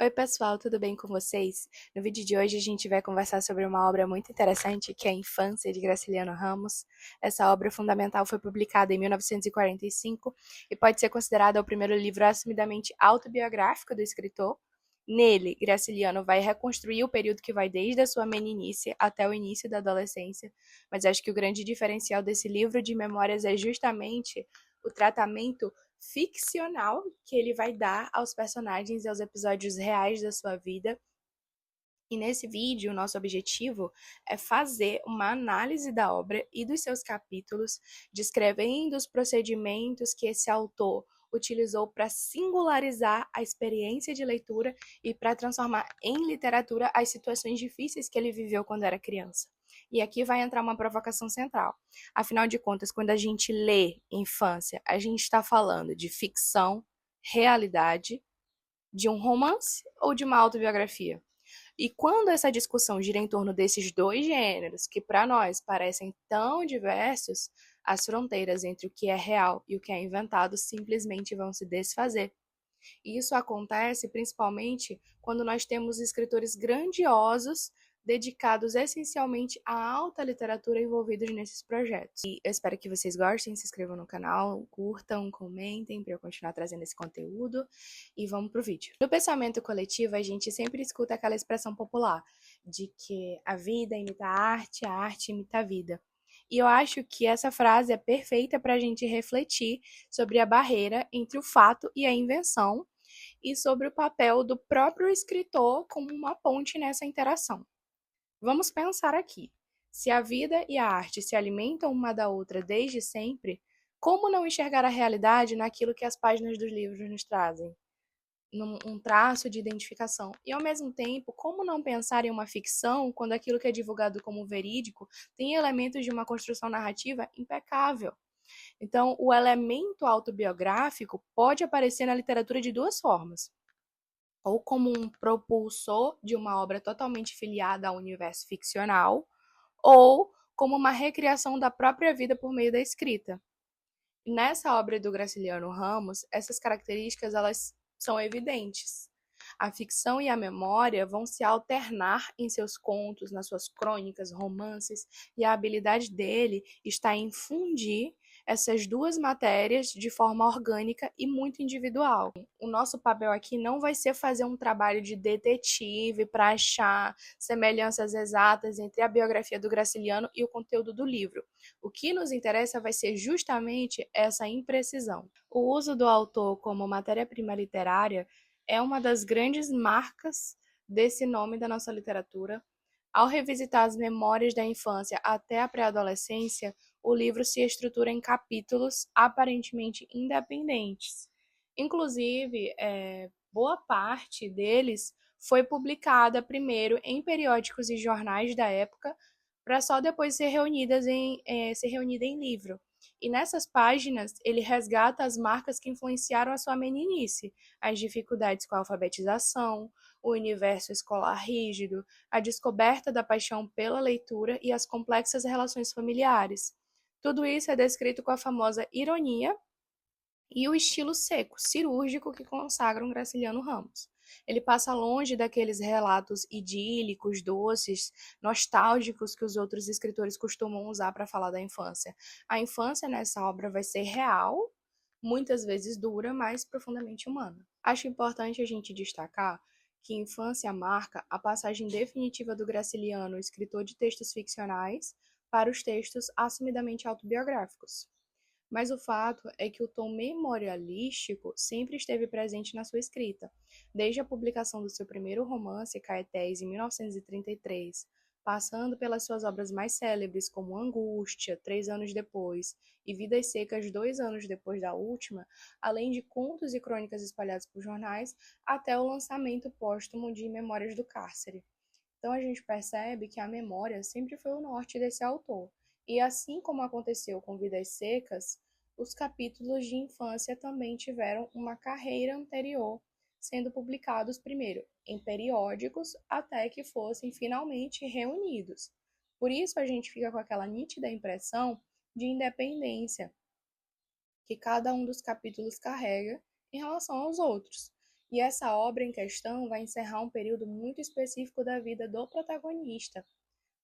Oi pessoal, tudo bem com vocês? No vídeo de hoje a gente vai conversar sobre uma obra muito interessante que é a Infância, de Graciliano Ramos. Essa obra fundamental foi publicada em 1945 e pode ser considerada o primeiro livro assumidamente autobiográfico do escritor. Nele, Graciliano vai reconstruir o período que vai desde a sua meninice até o início da adolescência, mas acho que o grande diferencial desse livro de memórias é justamente o tratamento ficcional que ele vai dar aos personagens e aos episódios reais da sua vida. E nesse vídeo, o nosso objetivo é fazer uma análise da obra e dos seus capítulos, descrevendo os procedimentos que esse autor utilizou para singularizar a experiência de leitura e para transformar em literatura as situações difíceis que ele viveu quando era criança. E aqui vai entrar uma provocação central. Afinal de contas, quando a gente lê infância, a gente está falando de ficção, realidade, de um romance ou de uma autobiografia? E quando essa discussão gira em torno desses dois gêneros, que para nós parecem tão diversos, as fronteiras entre o que é real e o que é inventado simplesmente vão se desfazer. E isso acontece principalmente quando nós temos escritores grandiosos dedicados essencialmente à alta literatura envolvidos nesses projetos. E eu espero que vocês gostem, se inscrevam no canal, curtam, comentem para eu continuar trazendo esse conteúdo e vamos pro vídeo. No pensamento coletivo, a gente sempre escuta aquela expressão popular de que a vida imita a arte imita a vida. E eu acho que essa frase é perfeita para a gente refletir sobre a barreira entre o fato e a invenção e sobre o papel do próprio escritor como uma ponte nessa interação. Vamos pensar aqui. Se a vida e a arte se alimentam uma da outra desde sempre, como não enxergar a realidade naquilo que as páginas dos livros nos trazem? Um traço de identificação. E, ao mesmo tempo, como não pensar em uma ficção quando aquilo que é divulgado como verídico tem elementos de uma construção narrativa impecável? Então, o elemento autobiográfico pode aparecer na literatura de duas formas: ou como um propulsor de uma obra totalmente filiada ao universo ficcional, ou como uma recriação da própria vida por meio da escrita. E nessa obra do Graciliano Ramos, essas características elas são evidentes. A ficção e a memória vão se alternar em seus contos, nas suas crônicas, romances, e a habilidade dele está em fundir essas duas matérias de forma orgânica e muito individual. O nosso papel aqui não vai ser fazer um trabalho de detetive para achar semelhanças exatas entre a biografia do Graciliano e o conteúdo do livro. O que nos interessa vai ser justamente essa imprecisão. O uso do autor como matéria-prima literária é uma das grandes marcas desse nome da nossa literatura. Ao revisitar as memórias da infância até a pré-adolescência, o livro se estrutura em capítulos aparentemente independentes. Inclusive, boa parte deles foi publicada primeiro em periódicos e jornais da época, para só depois ser reunida em livro. E nessas páginas, ele resgata as marcas que influenciaram a sua meninice, as dificuldades com a alfabetização, o universo escolar rígido, a descoberta da paixão pela leitura e as complexas relações familiares. Tudo isso é descrito com a famosa ironia e o estilo seco, cirúrgico que consagram Graciliano Ramos. Ele passa longe daqueles relatos idílicos, doces, nostálgicos que os outros escritores costumam usar para falar da infância. A infância nessa obra vai ser real, muitas vezes dura, mas profundamente humana. Acho importante a gente destacar que Infância marca a passagem definitiva do Graciliano, escritor de textos ficcionais, para os textos assumidamente autobiográficos. Mas o fato é que o tom memorialístico sempre esteve presente na sua escrita, desde a publicação do seu primeiro romance, Caetés, em 1933, passando pelas suas obras mais célebres, como Angústia, 3 anos depois, e Vidas Secas, 2 anos depois da última, além de contos e crônicas espalhados por jornais, até o lançamento póstumo de Memórias do Cárcere. Então a gente percebe que a memória sempre foi o norte desse autor. E assim como aconteceu com Vidas Secas, os capítulos de infância também tiveram uma carreira anterior, sendo publicados primeiro em periódicos até que fossem finalmente reunidos. Por isso a gente fica com aquela nítida impressão de independência que cada um dos capítulos carrega em relação aos outros. E essa obra em questão vai encerrar um período muito específico da vida do protagonista,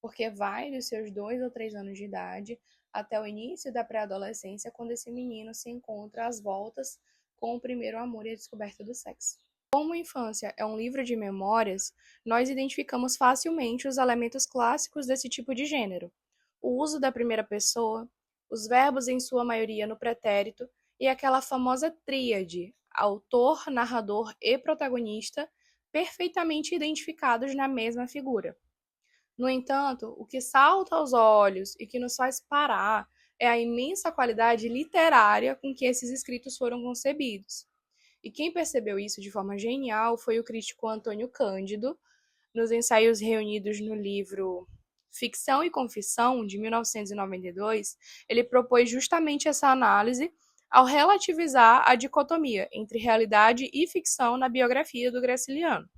porque vai dos seus 2 ou 3 anos de idade até o início da pré-adolescência, quando esse menino se encontra às voltas com o primeiro amor e a descoberta do sexo. Como a infância é um livro de memórias, nós identificamos facilmente os elementos clássicos desse tipo de gênero: o uso da primeira pessoa, os verbos em sua maioria no pretérito e aquela famosa tríade, autor, narrador e protagonista, perfeitamente identificados na mesma figura. No entanto, o que salta aos olhos e que nos faz parar é a imensa qualidade literária com que esses escritos foram concebidos. E quem percebeu isso de forma genial foi o crítico Antônio Cândido, nos ensaios reunidos no livro Ficção e Confissão, de 1992, ele propôs justamente essa análise ao relativizar a dicotomia entre realidade e ficção na biografia do Graciliano.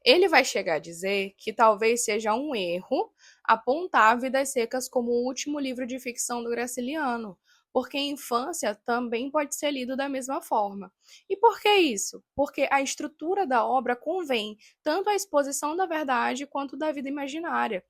Ele vai chegar a dizer que talvez seja um erro apontar Vidas Secas como o último livro de ficção do Graciliano, porque a infância também pode ser lido da mesma forma. E por que isso? Porque a estrutura da obra convém tanto à exposição da verdade quanto da vida imaginária.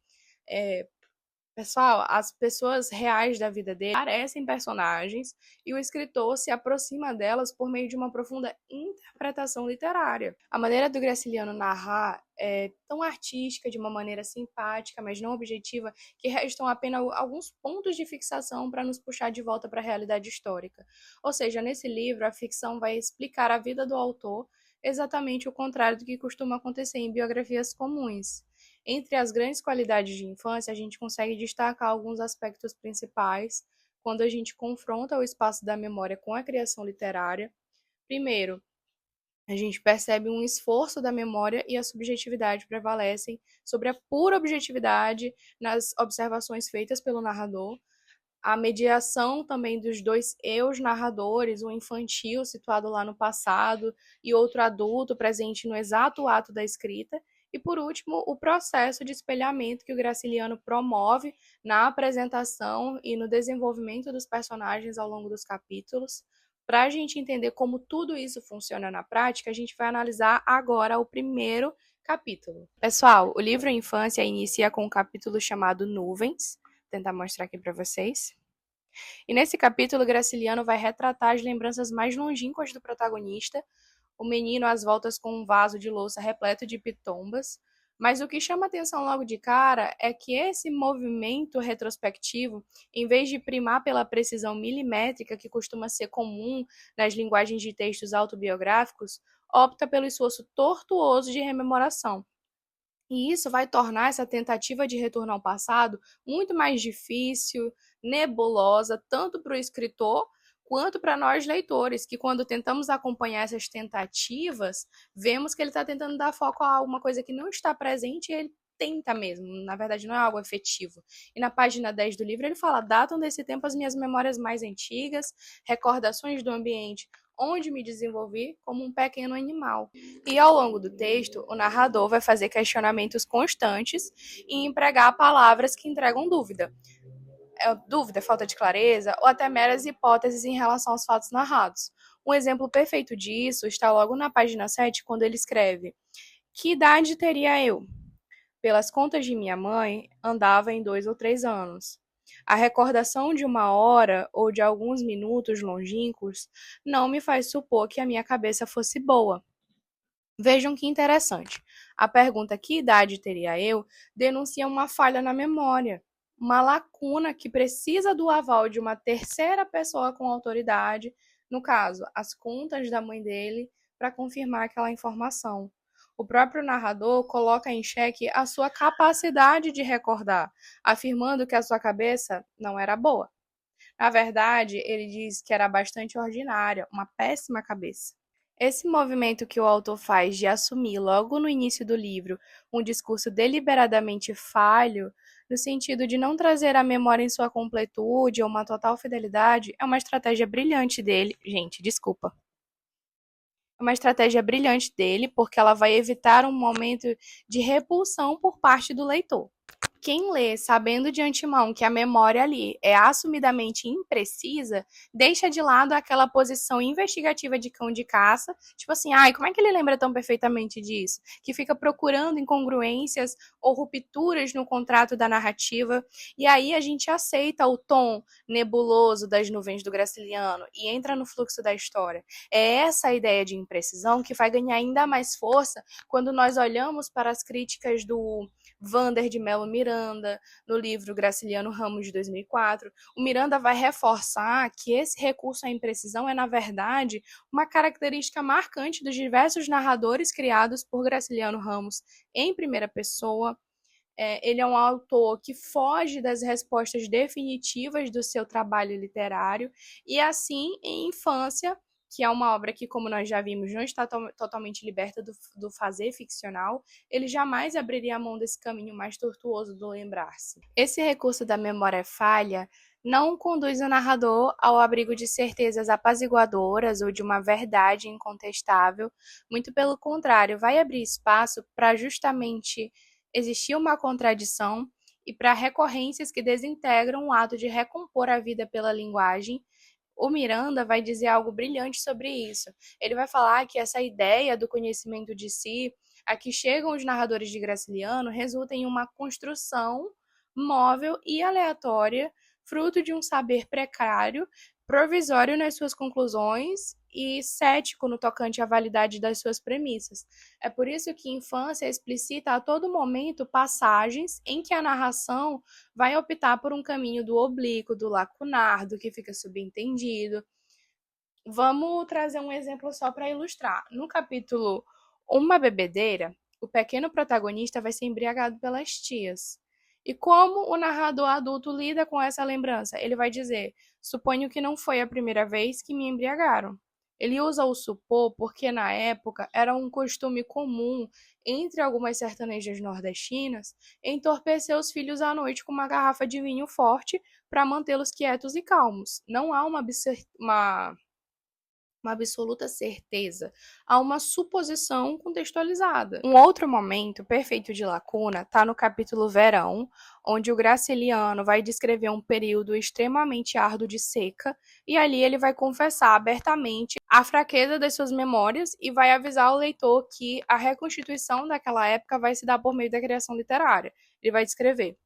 Pessoal, as pessoas reais da vida dele parecem personagens e o escritor se aproxima delas por meio de uma profunda interpretação literária. A maneira do Graciliano narrar é tão artística, de uma maneira simpática, mas não objetiva, que restam apenas alguns pontos de fixação para nos puxar de volta para a realidade histórica. Ou seja, nesse livro, a ficção vai explicar a vida do autor, exatamente o contrário do que costuma acontecer em biografias comuns. Entre as grandes qualidades de infância, a gente consegue destacar alguns aspectos principais quando a gente confronta o espaço da memória com a criação literária. Primeiro, a gente percebe um esforço da memória e a subjetividade prevalecem sobre a pura objetividade nas observações feitas pelo narrador. A mediação também dos dois eus narradores, um infantil situado lá no passado e outro adulto presente no exato ato da escrita. E, por último, o processo de espelhamento que o Graciliano promove na apresentação e no desenvolvimento dos personagens ao longo dos capítulos. Para a gente entender como tudo isso funciona na prática, a gente vai analisar agora o primeiro capítulo. Pessoal, o livro Infância inicia com um capítulo chamado Nuvens. Vou tentar mostrar aqui para vocês. E nesse capítulo, Graciliano vai retratar as lembranças mais longínquas do protagonista, o menino às voltas com um vaso de louça repleto de pitombas. Mas o que chama atenção logo de cara é que esse movimento retrospectivo, em vez de primar pela precisão milimétrica que costuma ser comum nas linguagens de textos autobiográficos, opta pelo esforço tortuoso de rememoração. E isso vai tornar essa tentativa de retorno ao passado muito mais difícil, nebulosa, tanto para o escritor quanto para nós leitores, que quando tentamos acompanhar essas tentativas, vemos que ele está tentando dar foco a alguma coisa que não está presente e ele tenta mesmo, na verdade não é algo efetivo. E na página 10 do livro ele fala: datam desse tempo as minhas memórias mais antigas, recordações do ambiente onde me desenvolvi como um pequeno animal. E ao longo do texto, o narrador vai fazer questionamentos constantes e empregar palavras que entregam dúvida. Dúvida, falta de clareza ou até meras hipóteses em relação aos fatos narrados. Um exemplo perfeito disso está logo na página 7, quando ele escreve: que idade teria eu? Pelas contas de minha mãe, andava em 2 ou 3 anos. A recordação de uma hora ou de alguns minutos longínquos não me faz supor que a minha cabeça fosse boa. Vejam que interessante. A pergunta "que idade teria eu?" denuncia uma falha na memória, uma lacuna que precisa do aval de uma terceira pessoa com autoridade, no caso, as contas da mãe dele, para confirmar aquela informação. O próprio narrador coloca em xeque a sua capacidade de recordar, afirmando que a sua cabeça não era boa. Na verdade, ele diz que era bastante ordinária, uma péssima cabeça. Esse movimento que o autor faz de assumir logo no início do livro um discurso deliberadamente falho, no sentido de não trazer a memória em sua completude ou uma total fidelidade, é uma estratégia brilhante dele. Gente, desculpa. É uma estratégia brilhante dele, porque ela vai evitar um momento de repulsão por parte do leitor. Quem lê sabendo de antemão que a memória ali é assumidamente imprecisa, deixa de lado aquela posição investigativa de cão de caça, tipo assim, ai, como é que ele lembra tão perfeitamente disso? Que fica procurando incongruências ou rupturas no contrato da narrativa, e aí a gente aceita o tom nebuloso das nuvens do Graciliano e entra no fluxo da história. É essa a ideia de imprecisão que vai ganhar ainda mais força quando nós olhamos para as críticas do Vander de Mello Miranda, no livro Graciliano Ramos, de 2004, o Miranda vai reforçar que esse recurso à imprecisão é, na verdade, uma característica marcante dos diversos narradores criados por Graciliano Ramos em primeira pessoa. Ele é um autor que foge das respostas definitivas do seu trabalho literário e, assim, em Infância, que é uma obra que, como nós já vimos, não está totalmente liberta do fazer ficcional, ele jamais abriria a mão desse caminho mais tortuoso do lembrar-se. Esse recurso da memória falha não conduz o narrador ao abrigo de certezas apaziguadoras ou de uma verdade incontestável, muito pelo contrário, vai abrir espaço para justamente existir uma contradição e para recorrências que desintegram o ato de recompor a vida pela linguagem. O Miranda vai dizer algo brilhante sobre isso. Ele vai falar que essa ideia do conhecimento de si, a que chegam os narradores de Graciliano, resulta em uma construção móvel e aleatória, fruto de um saber precário, provisório nas suas conclusões e cético no tocante à validade das suas premissas. É por isso que Infância explicita a todo momento passagens em que a narração vai optar por um caminho do oblíquo, do lacunar, do que fica subentendido. Vamos trazer um exemplo só para ilustrar. No capítulo Uma Bebedeira, o pequeno protagonista vai ser embriagado pelas tias. E como o narrador adulto lida com essa lembrança? Ele vai dizer: suponho que não foi a primeira vez que me embriagaram. Ele usa o supor porque, na época, era um costume comum entre algumas sertanejas nordestinas entorpecer os filhos à noite com uma garrafa de vinho forte para mantê-los quietos e calmos. Não há uma absoluta certeza, há uma suposição contextualizada. Um outro momento perfeito de lacuna está no capítulo Verão, onde o Graciliano vai descrever um período extremamente árduo de seca, e ali ele vai confessar abertamente a fraqueza das suas memórias e vai avisar o leitor que a reconstituição daquela época vai se dar por meio da criação literária. Ele vai descrever: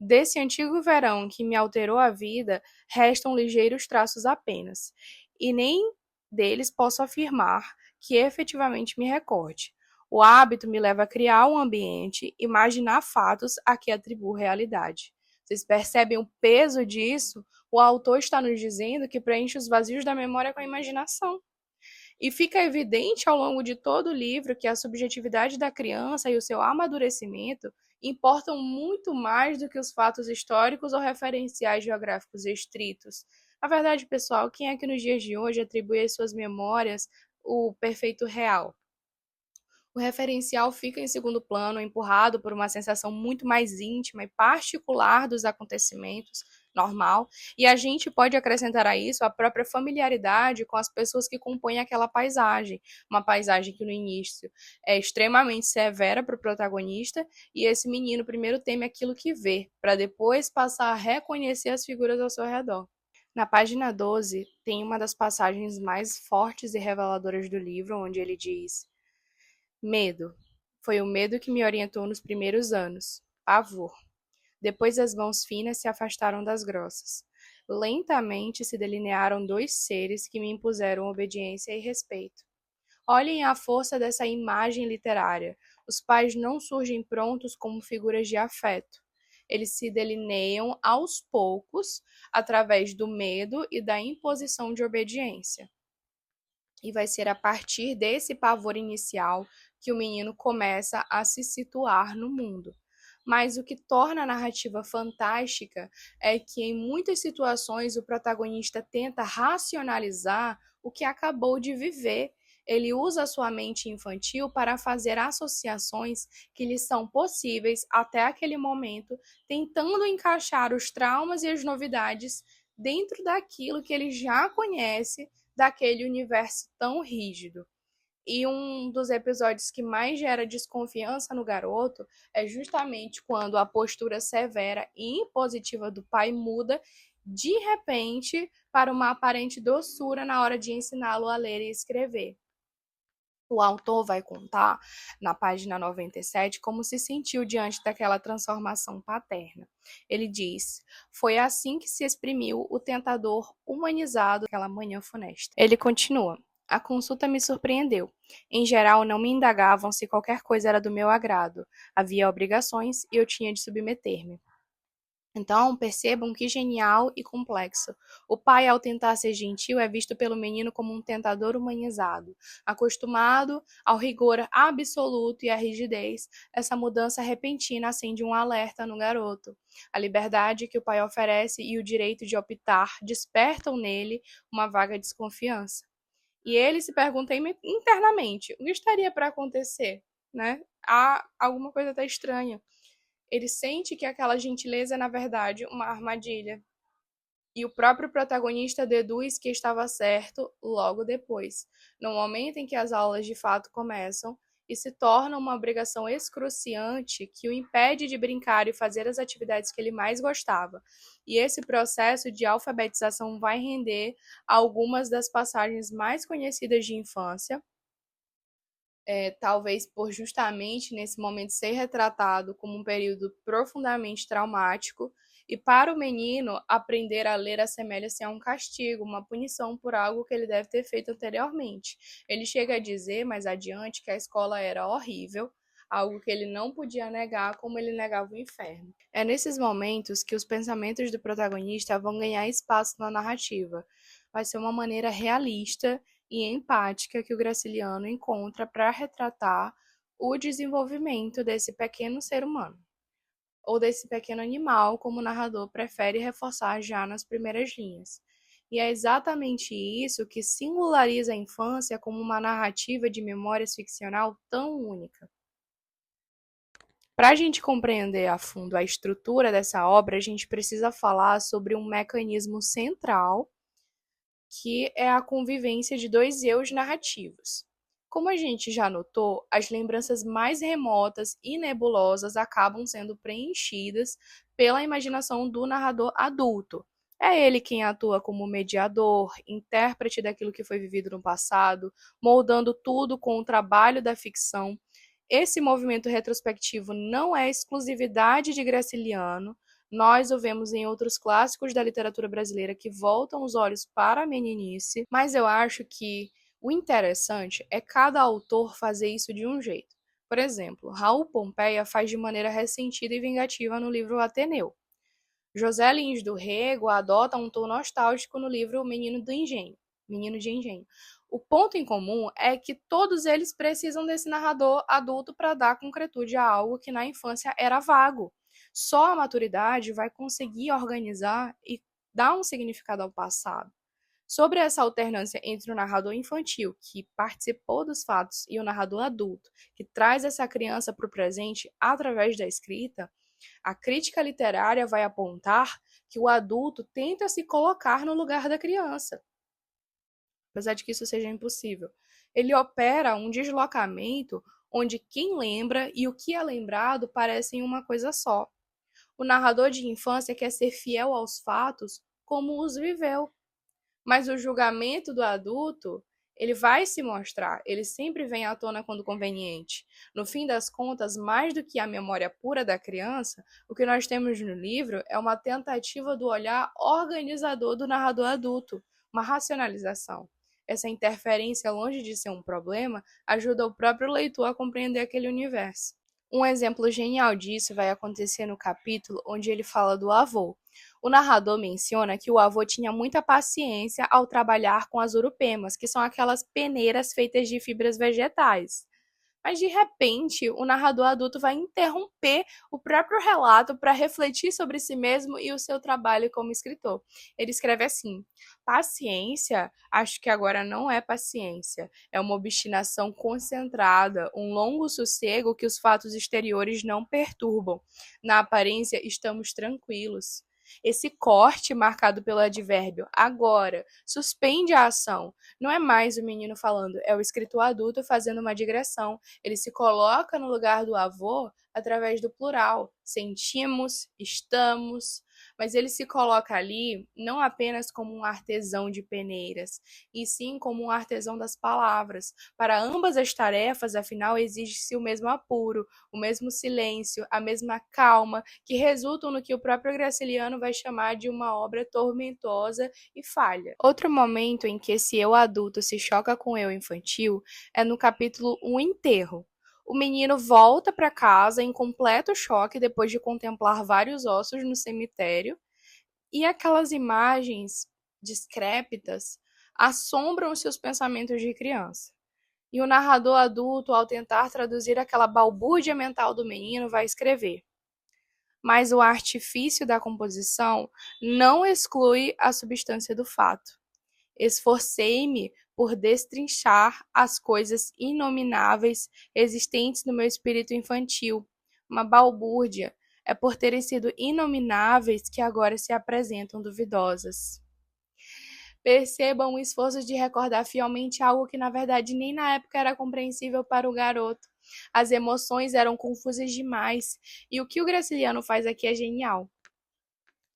desse antigo verão que me alterou a vida, restam ligeiros traços apenas, e nem deles posso afirmar que efetivamente me recorde. O hábito me leva a criar um ambiente, imaginar fatos a que atribuo realidade. Vocês percebem o peso disso? O autor está nos dizendo que preenche os vazios da memória com a imaginação. E fica evidente ao longo de todo o livro que a subjetividade da criança e o seu amadurecimento importam muito mais do que os fatos históricos ou referenciais geográficos estritos. Na verdade, pessoal, quem é que nos dias de hoje atribui às suas memórias o perfeito real? O referencial fica em segundo plano, empurrado por uma sensação muito mais íntima e particular dos acontecimentos, normal, e a gente pode acrescentar a isso a própria familiaridade com as pessoas que compõem aquela paisagem, uma paisagem que no início é extremamente severa para o protagonista, e esse menino primeiro teme aquilo que vê, para depois passar a reconhecer as figuras ao seu redor. Na página 12, tem uma das passagens mais fortes e reveladoras do livro, onde ele diz: medo. Foi o medo que me orientou nos primeiros anos. Pavor. Depois as mãos finas se afastaram das grossas. Lentamente se delinearam dois seres que me impuseram obediência e respeito. Olhem a força dessa imagem literária. Os pais não surgem prontos como figuras de afeto. Eles se delineiam aos poucos, através do medo e da imposição de obediência. E vai ser a partir desse pavor inicial que o menino começa a se situar no mundo. Mas o que torna a narrativa fantástica é que, em muitas situações, o protagonista tenta racionalizar o que acabou de viver. Ele usa a sua mente infantil para fazer associações que lhe são possíveis até aquele momento, tentando encaixar os traumas e as novidades dentro daquilo que ele já conhece, daquele universo tão rígido. E um dos episódios que mais gera desconfiança no garoto é justamente quando a postura severa e impositiva do pai muda de repente para uma aparente doçura na hora de ensiná-lo a ler e escrever. O autor vai contar, na página 97, como se sentiu diante daquela transformação paterna. Ele diz: foi assim que se exprimiu o tentador humanizado naquela manhã funesta. Ele continua: a consulta me surpreendeu. Em geral, não me indagavam se qualquer coisa era do meu agrado. Havia obrigações e eu tinha de submeter-me. Então, percebam que genial e complexo. O pai, ao tentar ser gentil, é visto pelo menino como um tentador humanizado. Acostumado ao rigor absoluto e à rigidez, essa mudança repentina acende um alerta no garoto. A liberdade que o pai oferece e o direito de optar despertam nele uma vaga desconfiança. E ele se pergunta internamente, o que estaria para acontecer? Né? Há alguma coisa até estranha. Ele sente que aquela gentileza é, na verdade, uma armadilha. E o próprio protagonista deduz que estava certo logo depois, no momento em que as aulas de fato começam e se torna uma obrigação excruciante que o impede de brincar e fazer as atividades que ele mais gostava. E esse processo de alfabetização vai render algumas das passagens mais conhecidas de infância, talvez por justamente nesse momento ser retratado como um período profundamente traumático, e para o menino, aprender a ler assemelha-se a um castigo, uma punição por algo que ele deve ter feito anteriormente. Ele chega a dizer mais adiante que a escola era horrível, algo que ele não podia negar, como ele negava o inferno. É nesses momentos que os pensamentos do protagonista vão ganhar espaço na narrativa. Vai ser uma maneira realista e empática que o Graciliano encontra para retratar o desenvolvimento desse pequeno ser humano, ou desse pequeno animal, como o narrador prefere reforçar já nas primeiras linhas. E é exatamente isso que singulariza a infância como uma narrativa de memórias ficcional tão única. Para a gente compreender a fundo a estrutura dessa obra, a gente precisa falar sobre um mecanismo central, que é a convivência de dois eus narrativos. Como a gente já notou, as lembranças mais remotas e nebulosas acabam sendo preenchidas pela imaginação do narrador adulto. É ele quem atua como mediador, intérprete daquilo que foi vivido no passado, moldando tudo com o trabalho da ficção. Esse movimento retrospectivo não é exclusividade de Graciliano. Nós o vemos em outros clássicos da literatura brasileira que voltam os olhos para a meninice, mas eu acho que o interessante é cada autor fazer isso de um jeito. Por exemplo, Raul Pompeia faz de maneira ressentida e vingativa no livro Ateneu. José Lins do Rego adota um tom nostálgico no livro Menino do Engenho, Menino de Engenho. O ponto em comum é que todos eles precisam desse narrador adulto para dar concretude a algo que na infância era vago. Só a maturidade vai conseguir organizar e dar um significado ao passado. Sobre essa alternância entre o narrador infantil, que participou dos fatos, e o narrador adulto, que traz essa criança para o presente através da escrita, a crítica literária vai apontar que o adulto tenta se colocar no lugar da criança, apesar de que isso seja impossível. Ele opera um deslocamento onde quem lembra e o que é lembrado parecem uma coisa só. O narrador de infância quer ser fiel aos fatos como os viveu, mas o julgamento do adulto, ele vai se mostrar, ele sempre vem à tona quando conveniente. No fim das contas, mais do que a memória pura da criança, o que nós temos no livro é uma tentativa do olhar organizador do narrador adulto, uma racionalização. Essa interferência, longe de ser um problema, ajuda o próprio leitor a compreender aquele universo. Um exemplo genial disso vai acontecer no capítulo onde ele fala do avô. O narrador menciona que o avô tinha muita paciência ao trabalhar com as urupemas, que são aquelas peneiras feitas de fibras vegetais. Mas de repente, o narrador adulto vai interromper o próprio relato para refletir sobre si mesmo e o seu trabalho como escritor. Ele escreve assim: paciência, acho que agora não é paciência, é uma obstinação concentrada, um longo sossego que os fatos exteriores não perturbam. Na aparência, estamos tranquilos. Esse corte marcado pelo advérbio agora suspende a ação. Não é mais o menino falando, é o escritor adulto fazendo uma digressão. Ele se coloca no lugar do avô através do plural. Sentimos, estamos, mas ele se coloca ali não apenas como um artesão de peneiras, e sim como um artesão das palavras. Para ambas as tarefas, afinal, exige-se o mesmo apuro, o mesmo silêncio, a mesma calma, que resultam no que o próprio Graciliano vai chamar de uma obra tormentosa e falha. Outro momento em que esse eu adulto se choca com o eu infantil é no capítulo O Enterro. O menino volta para casa em completo choque depois de contemplar vários ossos no cemitério, e aquelas imagens descrépitas assombram seus pensamentos de criança. E o narrador adulto, ao tentar traduzir aquela balbúrdia mental do menino, vai escrever: mas o artifício da composição não exclui a substância do fato. Esforcei-me por destrinchar as coisas inomináveis existentes no meu espírito infantil. Uma balbúrdia. É por terem sido inomináveis que agora se apresentam duvidosas. Percebam o esforço de recordar fielmente algo que, na verdade, nem na época era compreensível para o garoto. As emoções eram confusas demais. E o que o Graciliano faz aqui é genial.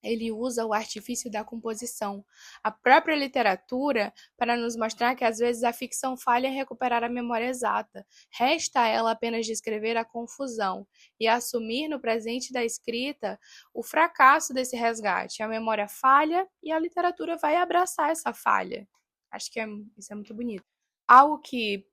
Ele usa o artifício da composição, a própria literatura, para nos mostrar que às vezes a ficção falha em recuperar a memória exata. Resta a ela apenas descrever a confusão e assumir no presente da escrita o fracasso desse resgate. A memória falha e a literatura vai abraçar essa falha. Acho que isso é muito bonito. Algo que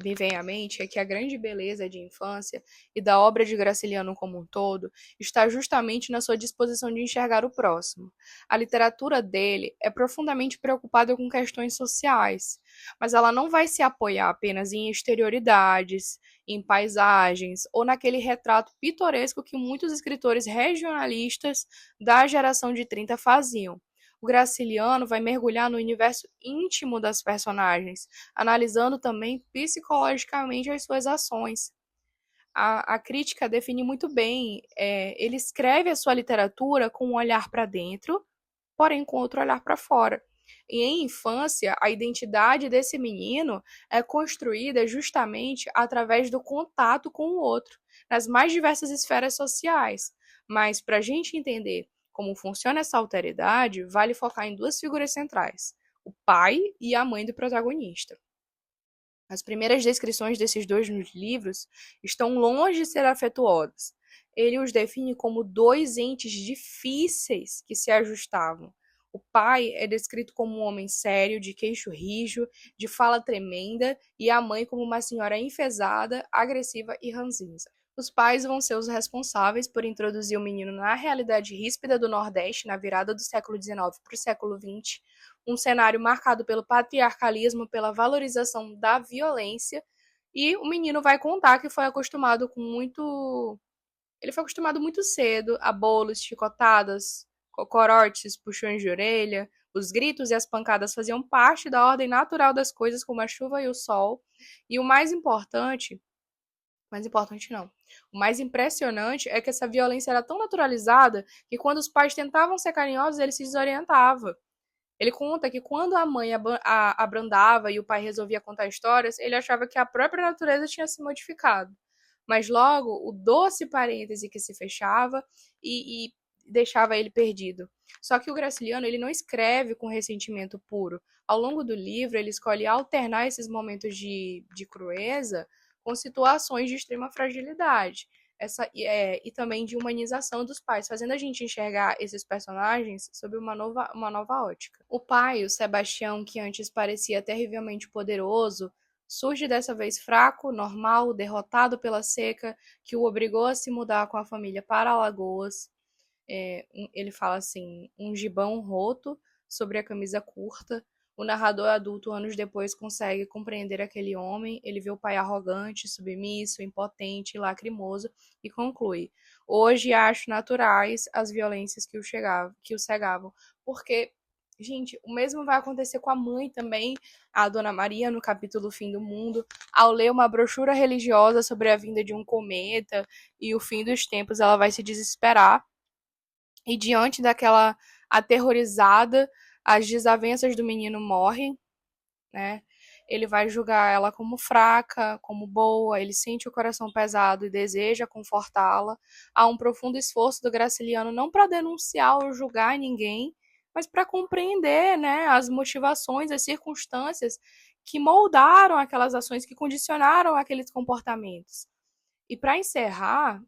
me vem à mente é que a grande beleza de infância e da obra de Graciliano como um todo está justamente na sua disposição de enxergar o próximo. A literatura dele é profundamente preocupada com questões sociais, mas ela não vai se apoiar apenas em exterioridades, em paisagens ou naquele retrato pitoresco que muitos escritores regionalistas da geração de 30 faziam. O Graciliano vai mergulhar no universo íntimo das personagens, analisando também psicologicamente as suas ações. A crítica define muito bem, ele escreve a sua literatura com um olhar para dentro, porém com outro olhar para fora. E em infância, a identidade desse menino é construída justamente através do contato com o outro, nas mais diversas esferas sociais. Mas para a gente entender como funciona essa alteridade, vale focar em duas figuras centrais: o pai e a mãe do protagonista. As primeiras descrições desses dois nos livros estão longe de ser afetuosas. Ele os define como dois entes difíceis que se ajustavam. O pai é descrito como um homem sério, de queixo rijo, de fala tremenda, e a mãe como uma senhora enfesada, agressiva e ranzinza. Os pais vão ser os responsáveis por introduzir o menino na realidade ríspida do Nordeste na virada do século XIX para o século XX, um cenário marcado pelo patriarcalismo, pela valorização da violência, e o menino vai contar que foi acostumado com muito... Ele foi acostumado muito cedo a bolos, chicotadas, cocorotes, puxões de orelha. Os gritos e as pancadas faziam parte da ordem natural das coisas, como a chuva e o sol. E o mais importante não. O mais impressionante é que essa violência era tão naturalizada que quando os pais tentavam ser carinhosos, ele se desorientava. Ele conta que quando a mãe abrandava e o pai resolvia contar histórias, ele achava que a própria natureza tinha se modificado. Mas logo, o doce parêntese que se fechava e deixava ele perdido. Só que o Graciliano, ele não escreve com ressentimento puro. Ao longo do livro, ele escolhe alternar esses momentos de crueza com situações de extrema fragilidade. E também de humanização dos pais, fazendo a gente enxergar esses personagens sob uma nova ótica. O pai, o Sebastião, que antes parecia terrivelmente poderoso, surge dessa vez fraco, normal, derrotado pela seca, que o obrigou a se mudar com a família para Alagoas. Ele fala assim, um gibão roto sobre a camisa curta. O narrador adulto, anos depois, consegue compreender aquele homem. Ele vê o pai arrogante, submisso, impotente, lacrimoso e conclui: hoje acho naturais as violências que o cegavam. Porque, gente, o mesmo vai acontecer com a mãe também, a Dona Maria, no capítulo Fim do Mundo, ao ler uma brochura religiosa sobre a vinda de um cometa e o fim dos tempos, ela vai se desesperar e diante daquela aterrorizada, as desavenças do menino morrem, né? Ele vai julgar ela como fraca, como boa, ele sente o coração pesado e deseja confortá-la. Há um profundo esforço do Graciliano não para denunciar ou julgar ninguém, mas para compreender, né, as motivações, as circunstâncias que moldaram aquelas ações, que condicionaram aqueles comportamentos. E para encerrar,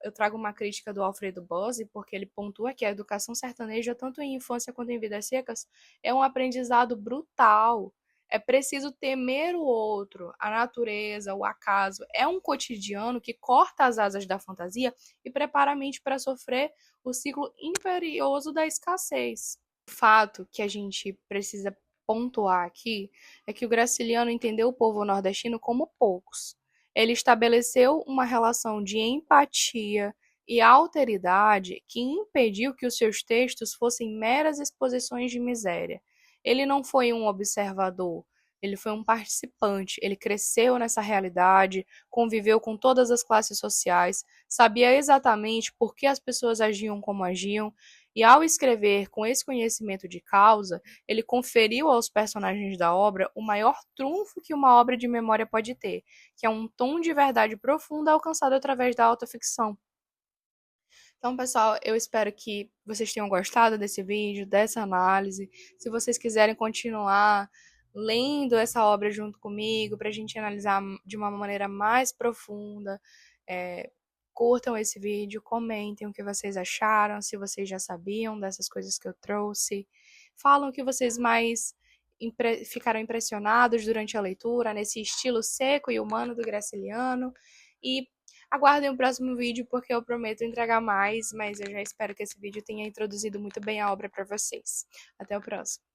eu trago uma crítica do Alfredo Bossi, porque ele pontua que a educação sertaneja, tanto em infância quanto em vidas secas, é um aprendizado brutal. É preciso temer o outro, a natureza, o acaso. É um cotidiano que corta as asas da fantasia e prepara a mente para sofrer o ciclo imperioso da escassez. O fato que a gente precisa pontuar aqui é que o Graciliano entendeu o povo nordestino como poucos. Ele estabeleceu uma relação de empatia e alteridade que impediu que os seus textos fossem meras exposições de miséria. Ele não foi um observador, ele foi um participante. Ele cresceu nessa realidade, conviveu com todas as classes sociais, sabia exatamente por que as pessoas agiam como agiam, e ao escrever com esse conhecimento de causa, ele conferiu aos personagens da obra o maior trunfo que uma obra de memória pode ter, que é um tom de verdade profunda alcançado através da autoficção. Então, pessoal, eu espero que vocês tenham gostado desse vídeo, dessa análise. Se vocês quiserem continuar lendo essa obra junto comigo, para a gente analisar de uma maneira mais profunda, é, curtam esse vídeo, comentem o que vocês acharam, se vocês já sabiam dessas coisas que eu trouxe. Falam o que vocês mais ficaram impressionados durante a leitura, nesse estilo seco e humano do Graciliano. E aguardem o próximo vídeo, porque eu prometo entregar mais, mas eu já espero que esse vídeo tenha introduzido muito bem a obra para vocês. Até o próximo.